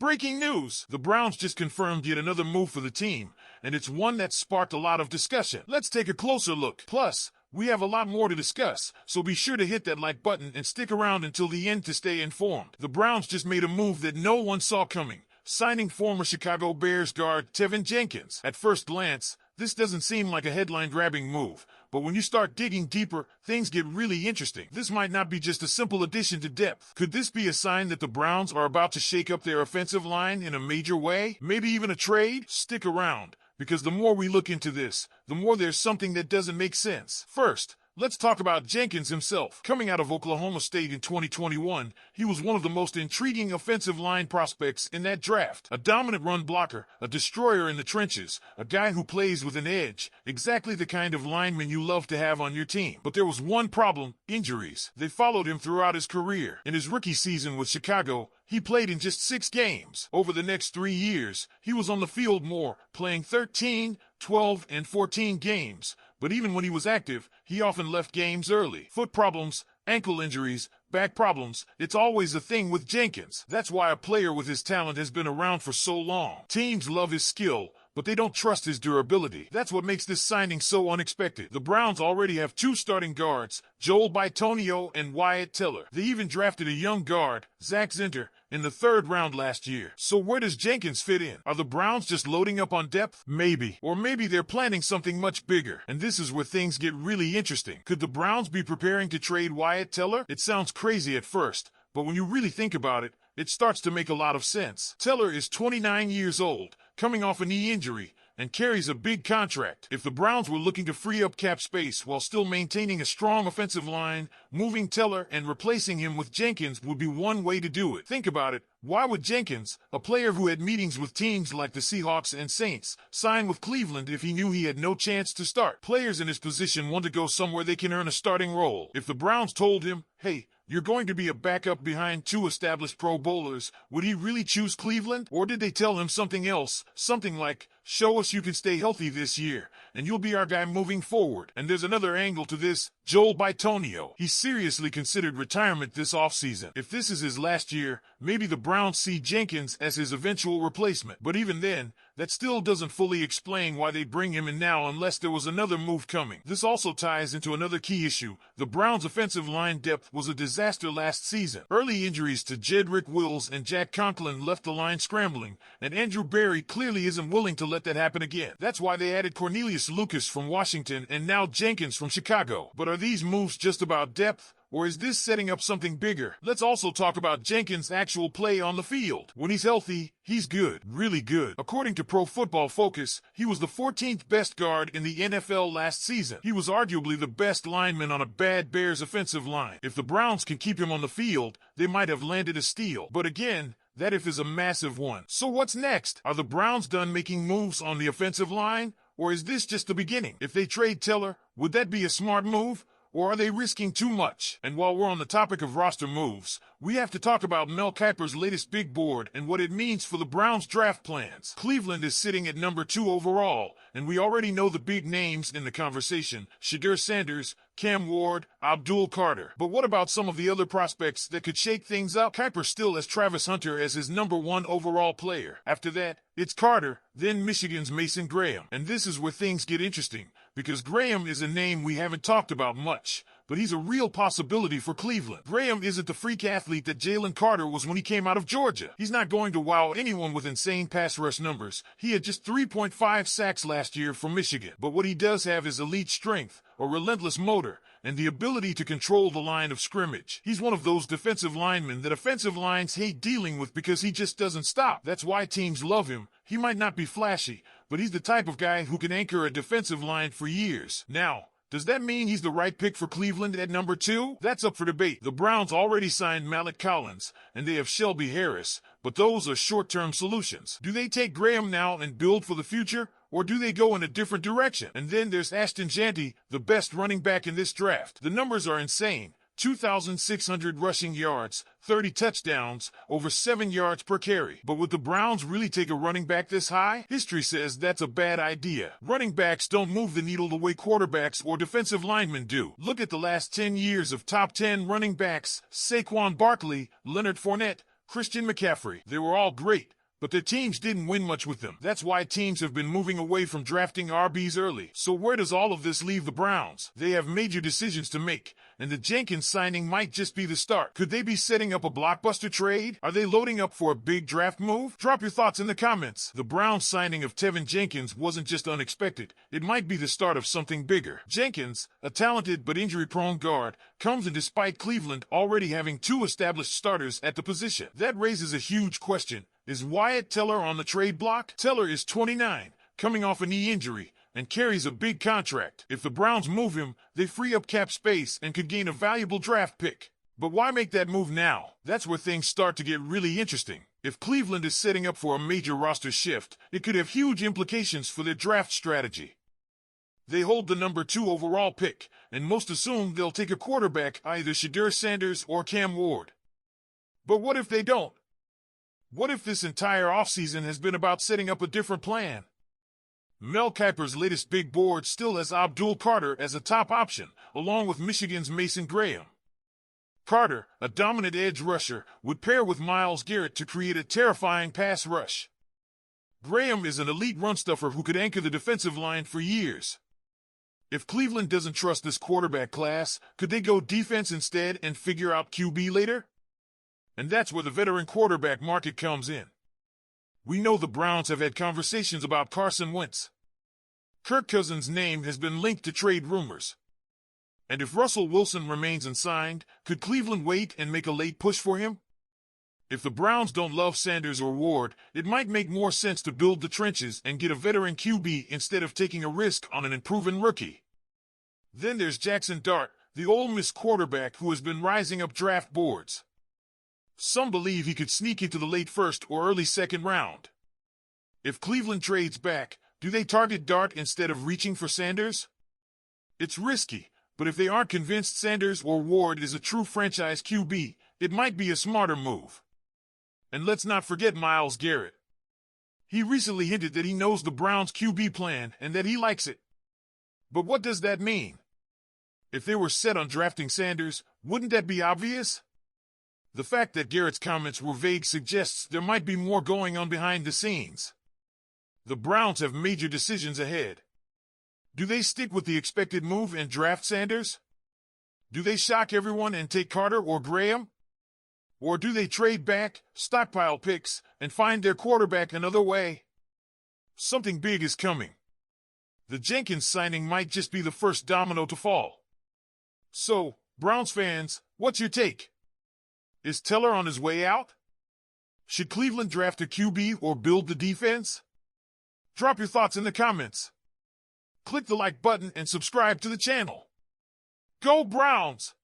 Breaking news! The Browns just confirmed yet another move for the team, and it's one that sparked a lot of discussion. Let's take a closer look. Plus, we have a lot more to discuss, so be sure to hit that like button and stick around until the end to stay informed. The Browns just made a move that no one saw coming, signing former Chicago Bears guard Tevin Jenkins. At first glance, this doesn't seem like a headline-grabbing move, but when you start digging deeper, things get really interesting. This might not be just a simple addition to depth. Could this be a sign that the Browns are about to shake up their offensive line in a major way? Maybe even a trade? Stick around, because the more we look into this, the more there's something that doesn't make sense. First, let's talk about Jenkins himself. Coming out of Oklahoma State in 2021, he was one of the most intriguing offensive line prospects in that draft. A dominant run blocker, a destroyer in the trenches, a guy who plays with an edge, exactly the kind of lineman you love to have on your team. But there was one problem: injuries. They followed him throughout his career. In his rookie season with Chicago, he played in just 6 games. Over the next 3 years, he was on the field more, playing 13, 12, and 14 games. But even when he was active, he often left games early. Foot problems, ankle injuries, back problems, it's always a thing with Jenkins. That's why a player with his talent has been around for so long. Teams love his skill, but they don't trust his durability. That's what makes this signing so unexpected. The Browns already have 2 starting guards, Joel Bitonio and Wyatt Teller. They even drafted a young guard, Zach Zinter, in the 3rd round last year. So where does Jenkins fit in? Are the Browns just loading up on depth? Maybe. Or maybe they're planning something much bigger. And this is where things get really interesting. Could the Browns be preparing to trade Wyatt Teller? It sounds crazy at first, but when you really think about it, it starts to make a lot of sense. Teller is 29 years old, coming off a knee injury, and carries a big contract. If the Browns were looking to free up cap space while still maintaining a strong offensive line, moving Teller and replacing him with Jenkins would be one way to do it. Think about it. Why would Jenkins, a player who had meetings with teams like the Seahawks and Saints, sign with Cleveland if he knew he had no chance to start? Players in his position want to go somewhere they can earn a starting role. If the Browns told him, hey, you're going to be a backup behind 2 established Pro Bowlers, would he really choose Cleveland? Or did they tell him something else? Something like, show us you can stay healthy this year, and you'll be our guy moving forward. And there's another angle to this: Joel Bitonio. He seriously considered retirement this offseason. If this is his last year, maybe the Browns see Jenkins as his eventual replacement. But even then, that still doesn't fully explain why they bring him in now unless there was another move coming. This also ties into another key issue. The Browns' offensive line depth was a disaster last season. Early injuries to Jedrick Wills and Jack Conklin left the line scrambling, and Andrew Berry clearly isn't willing to let that happen again. That's why they added Cornelius Lucas from Washington and now Jenkins from Chicago. But are these moves just about depth, or is this setting up something bigger? Let's also talk about Jenkins' actual play on the field. When he's healthy, he's good, really good. According to Pro Football Focus, he was the 14th best guard in the NFL last season. He was arguably the best lineman on a bad Bears offensive line. If the Browns can keep him on the field, they might have landed a steal. But again, that if is a massive one. So what's next? Are the Browns done making moves on the offensive line, or is this just the beginning? If they trade Teller, would that be a smart move? Or are they risking too much? And while we're on the topic of roster moves, we have to talk about Mel Kiper's latest big board and what it means for the Browns' draft plans. Cleveland is sitting at number 2 overall, and we already know the big names in the conversation: Shadur Sanders, Cam Ward, Abdul Carter. But what about some of the other prospects that could shake things up? Kiper still has Travis Hunter as his number 1 overall player. After that, it's Carter, then Michigan's Mason Graham. And this is where things get interesting, because Graham is a name we haven't talked about much, but he's a real possibility for Cleveland. Graham isn't the freak athlete that Jalen Carter was when he came out of Georgia. He's not going to wow anyone with insane pass rush numbers. He had just 3.5 sacks last year for Michigan. But what he does have is elite strength, a relentless motor, and the ability to control the line of scrimmage. He's one of those defensive linemen that offensive lines hate dealing with because he just doesn't stop. That's why teams love him. He might not be flashy, but he's the type of guy who can anchor a defensive line for years. Now, does that mean he's the right pick for Cleveland at number 2? That's up for debate. The Browns already signed Malik Collins, and they have Shelby Harris, but those are short-term solutions. Do they take Graham now and build for the future, or do they go in a different direction? And then there's Ashton Jeanty, the best running back in this draft. The numbers are insane. 2,600 rushing yards, 30 touchdowns, over 7 yards per carry. But would the Browns really take a running back this high? History says that's a bad idea. Running backs don't move the needle the way quarterbacks or defensive linemen do. Look at the last 10 years of top 10 running backs: Saquon Barkley, Leonard Fournette, Christian McCaffrey. They were all great, but their teams didn't win much with them. That's why teams have been moving away from drafting RBs early. So where does all of this leave the Browns? They have major decisions to make, and the Jenkins signing might just be the start. Could they be setting up a blockbuster trade? Are they loading up for a big draft move? Drop your thoughts in the comments. The Browns signing of Tevin Jenkins wasn't just unexpected. It might be the start of something bigger. Jenkins, a talented but injury-prone guard, comes in despite Cleveland already having 2 established starters at the position. That raises a huge question. Is Wyatt Teller on the trade block? Teller is 29, coming off a knee injury, and carries a big contract. If the Browns move him, they free up cap space and could gain a valuable draft pick. But why make that move now? That's where things start to get really interesting. If Cleveland is setting up for a major roster shift, it could have huge implications for their draft strategy. They hold the number 2 overall pick, and most assume they'll take a quarterback, either Shedeur Sanders or Cam Ward. But what if they don't? What if this entire offseason has been about setting up a different plan? Mel Kiper's latest big board still has Abdul Carter as a top option, along with Michigan's Mason Graham. Carter, a dominant edge rusher, would pair with Myles Garrett to create a terrifying pass rush. Graham is an elite run-stuffer who could anchor the defensive line for years. If Cleveland doesn't trust this quarterback class, could they go defense instead and figure out QB later? And that's where the veteran quarterback market comes in. We know the Browns have had conversations about Carson Wentz. Kirk Cousins' name has been linked to trade rumors. And if Russell Wilson remains unsigned, could Cleveland wait and make a late push for him? If the Browns don't love Sanders or Ward, it might make more sense to build the trenches and get a veteran QB instead of taking a risk on an unproven rookie. Then there's Jackson Dart, the Ole Miss quarterback who has been rising up draft boards. Some believe he could sneak into the late first or early second round. If Cleveland trades back, do they target Dart instead of reaching for Sanders? It's risky, but if they aren't convinced Sanders or Ward is a true franchise QB, it might be a smarter move. And let's not forget Myles Garrett. He recently hinted that he knows the Browns' QB plan and that he likes it. But what does that mean? If they were set on drafting Sanders, wouldn't that be obvious? The fact that Garrett's comments were vague suggests there might be more going on behind the scenes. The Browns have major decisions ahead. Do they stick with the expected move and draft Sanders? Do they shock everyone and take Carter or Graham? Or do they trade back, stockpile picks, and find their quarterback another way? Something big is coming. The Jenkins signing might just be the first domino to fall. So, Browns fans, what's your take? Is Teller on his way out? Should Cleveland draft a QB or build the defense? Drop your thoughts in the comments. Click the like button and subscribe to the channel. Go Browns!